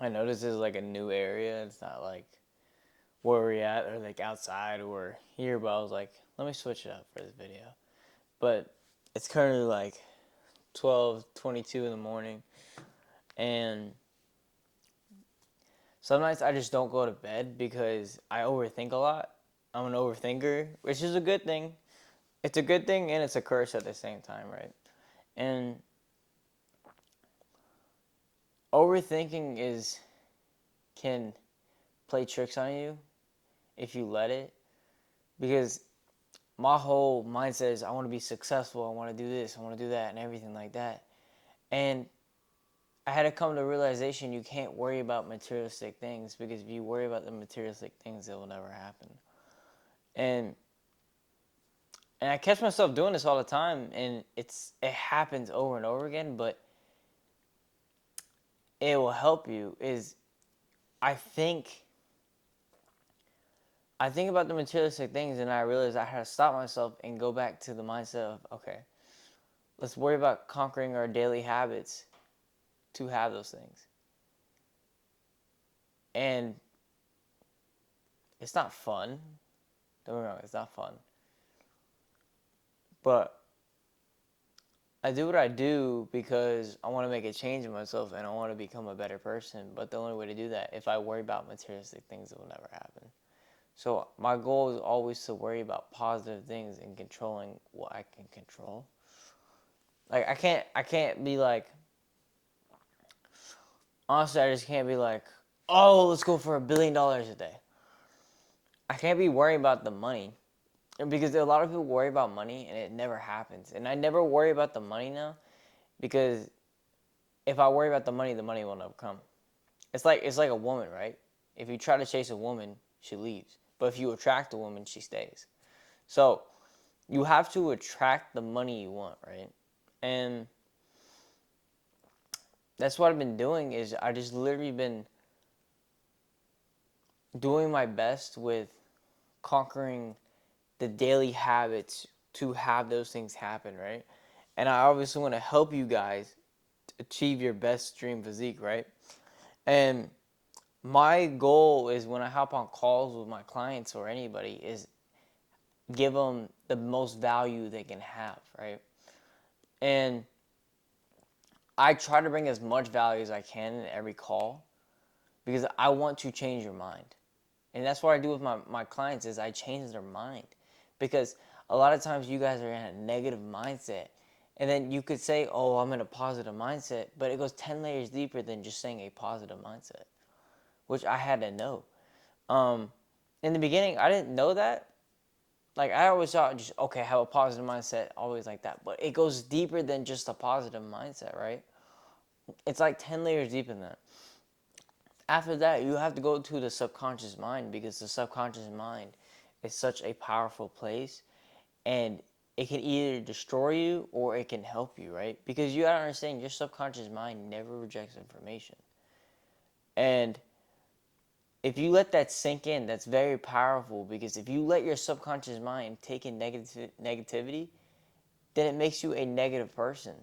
I know this is like a new area. It's not like where we're at or like outside or here, but I was like, let me switch it up for this video. But it's currently like 12:22 in the morning, and some nights I just don't go to bed because I overthink a lot. I'm an overthinker, which is a good thing. It's a good thing and it's a curse at the same time, right? And overthinking is can play tricks on you if you let it, because my whole mindset is I want to be successful, I want to do this, I want to do that, and everything like that. And I had to come to the realization you can't worry about materialistic things, because if you worry about the materialistic things, it will never happen. And and I catch myself doing this all the time, and it happens over and over again, but it will help you. Is I think I think about the materialistic things, and I realize I had to stop myself and go back to the mindset of, okay, let's worry about conquering our daily habits to have those things. And it's not fun. Don't get me wrong, it's not fun. But I do what I do because I want to make a change in myself and I want to become a better person. But the only way to do that, if I worry about materialistic things, it will never happen. So my goal is always to worry about positive things and controlling what I can control. Like I can't be like, honestly, I just can't be like, oh, let's go for $1 billion a day. I can't be worrying about the money, because a lot of people worry about money and it never happens. And I never worry about the money now, because if I worry about the money will never come. It's like a woman, right? If you try to chase a woman, she leaves. But if you attract a woman, she stays. So you have to attract the money you want, right? And that's what I've been doing. Is I just literally been doing my best with conquering the daily habits to have those things happen, right? And I obviously want to help you guys achieve your best dream physique, right? And my goal is, when I hop on calls with my clients or anybody, is give them the most value they can have, right? And I try to bring as much value as I can in every call, because I want to change your mind. And that's what I do with my clients, is I change their mind. Because a lot of times you guys are in a negative mindset. And then you could say, oh, I'm in a positive mindset. But it goes 10 layers deeper than just saying a positive mindset, which I had to know. In the beginning, I didn't know that. Like, I always thought, just, okay, have a positive mindset, always like that. But it goes deeper than just a positive mindset, right? It's like 10 layers deeper than that. After that, you have to go to the subconscious mind, because the subconscious mind is such a powerful place, and it can either destroy you or it can help you, right? Because you gotta understand, your subconscious mind never rejects information. And if you let that sink in, that's very powerful, because if you let your subconscious mind take in negativity, then it makes you a negative person.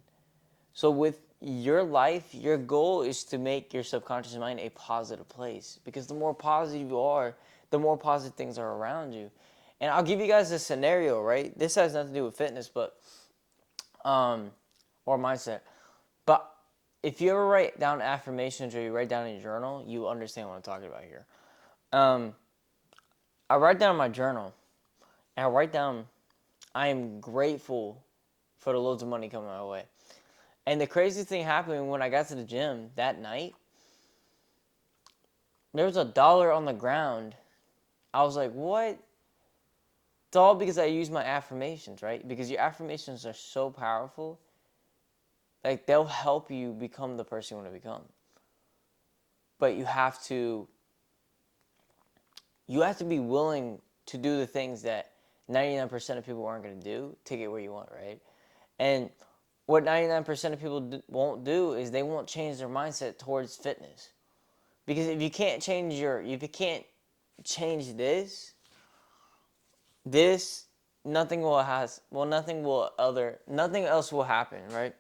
So with your life, your goal is to make your subconscious mind a positive place, because the more positive you are, the more positive things are around you. And I'll give you guys a scenario, right? This has nothing to do with fitness, but or mindset. But if you ever write down affirmations or you write down in your journal, you understand what I'm talking about here. Um, I write down in my journal, and I write down, I am grateful for the loads of money coming my way. And the craziest thing happened when I got to the gym that night. There was $1 on the ground. I was like, what? It's all because I use my affirmations, right? Because your affirmations are so powerful. Like, they'll help you become the person you want to become. But you have to be willing to do the things that 99% of people aren't going to do to get where you want, right? And what 99% of people won't do is they won't change their mindset towards fitness. Because if you can't change this, nothing else will happen, right?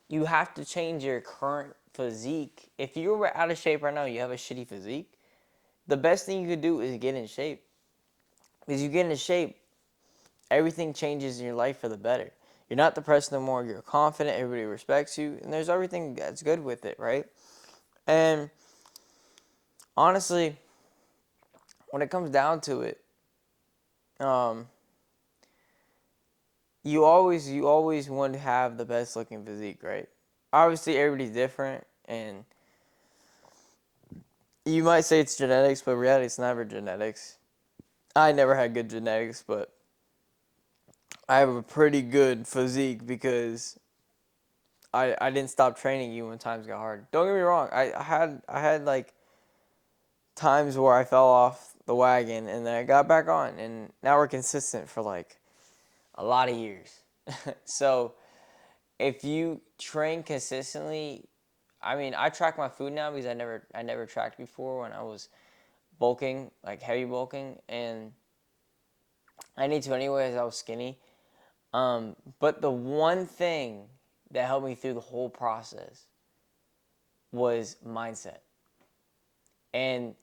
You have to change your current physique, if you were out of shape right now, you have a shitty physique, the best thing you could do is get in shape. Because you get in shape, everything changes in your life for the better. You're not depressed no more. You're confident. Everybody respects you, and there's everything that's good with it, right? And honestly, when it comes down to it, um, you always want to have the best looking physique, right? Obviously, everybody's different, and you might say it's genetics, but reality it's never genetics. I never had good genetics, but I have a pretty good physique because I didn't stop training even when times got hard. Don't get me wrong. I had like times where I fell off the wagon and then I got back on, and now we're consistent for like a lot of years. So if you train consistently, I mean, I track my food now because I never tracked before when I was bulking, like heavy bulking, and I need to anyways. I was skinny. But the one thing that helped me through the whole process was mindset. And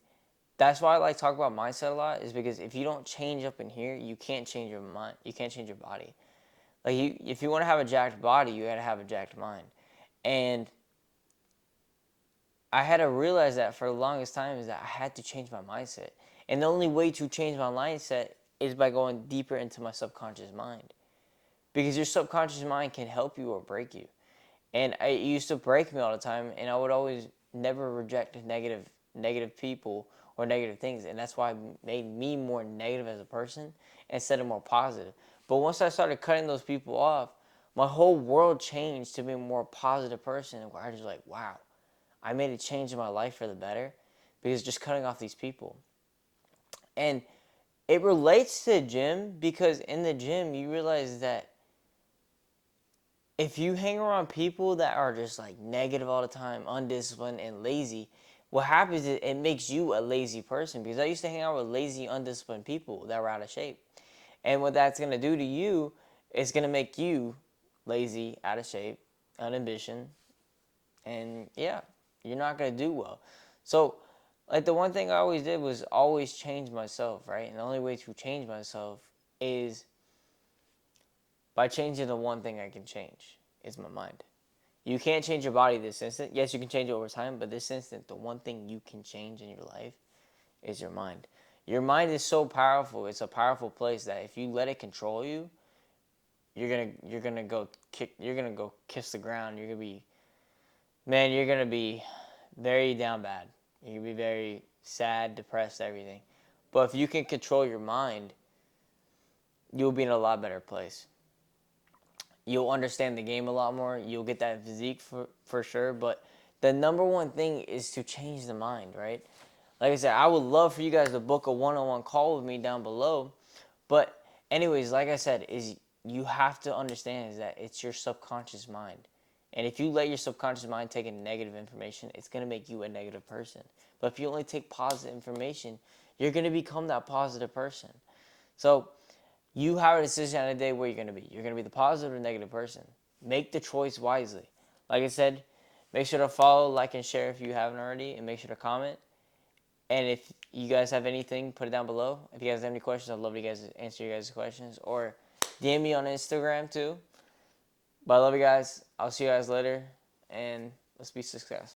that's why I like to talk about mindset a lot, is because if you don't change up in here, you can't change your mind. You can't change your body. Like if you want to have a jacked body, you got to have a jacked mind. And I had to realize that for the longest time is that I had to change my mindset. And the only way to change my mindset is by going deeper into my subconscious mind. Because your subconscious mind can help you or break you. And it used to break me all the time, and I would always never reject negative people or negative things, and that's why it made me more negative as a person instead of more positive. But once I started cutting those people off, my whole world changed to be a more positive person, where I was like, wow, I made a change in my life for the better because just cutting off these people. And it relates to the gym because in the gym you realize that if you hang around people that are just like negative all the time, undisciplined and lazy, what happens is it makes you a lazy person. Because I used to hang out with lazy, undisciplined people that were out of shape. And what that's going to do to you is going to make you lazy, out of shape, unambition, and yeah, you're not going to do well. So, like, the one thing I always did was always change myself, right? And the only way to change myself is by changing the one thing I can change, is my mind. You can't change your body this instant. Yes, you can change it over time, but this instant, the one thing you can change in your life is your mind. Your mind is so powerful. It's a powerful place that if you let it control you, you're gonna go kiss the ground. You're gonna be very down bad. You're gonna be very sad, depressed, everything. But if you can control your mind, you'll be in a lot better place. You'll understand the game a lot more. You'll get that physique for sure. But the number one thing is to change the mind, right? Like I said, I would love for you guys to book a one-on-one call with me down below. But anyways, like I said, is you have to understand is that it's your subconscious mind. And if you let your subconscious mind take in negative information, it's going to make you a negative person. But if you only take positive information, you're going to become that positive person. So you have a decision on a day where you're going to be. You're going to be the positive or negative person. Make the choice wisely. Like I said, make sure to follow, like, and share if you haven't already, and make sure to comment. And if you guys have anything, put it down below. If you guys have any questions, I'd love to guys answer you guys' questions. Or DM me on Instagram too. But I love you guys. I'll see you guys later. And let's be successful.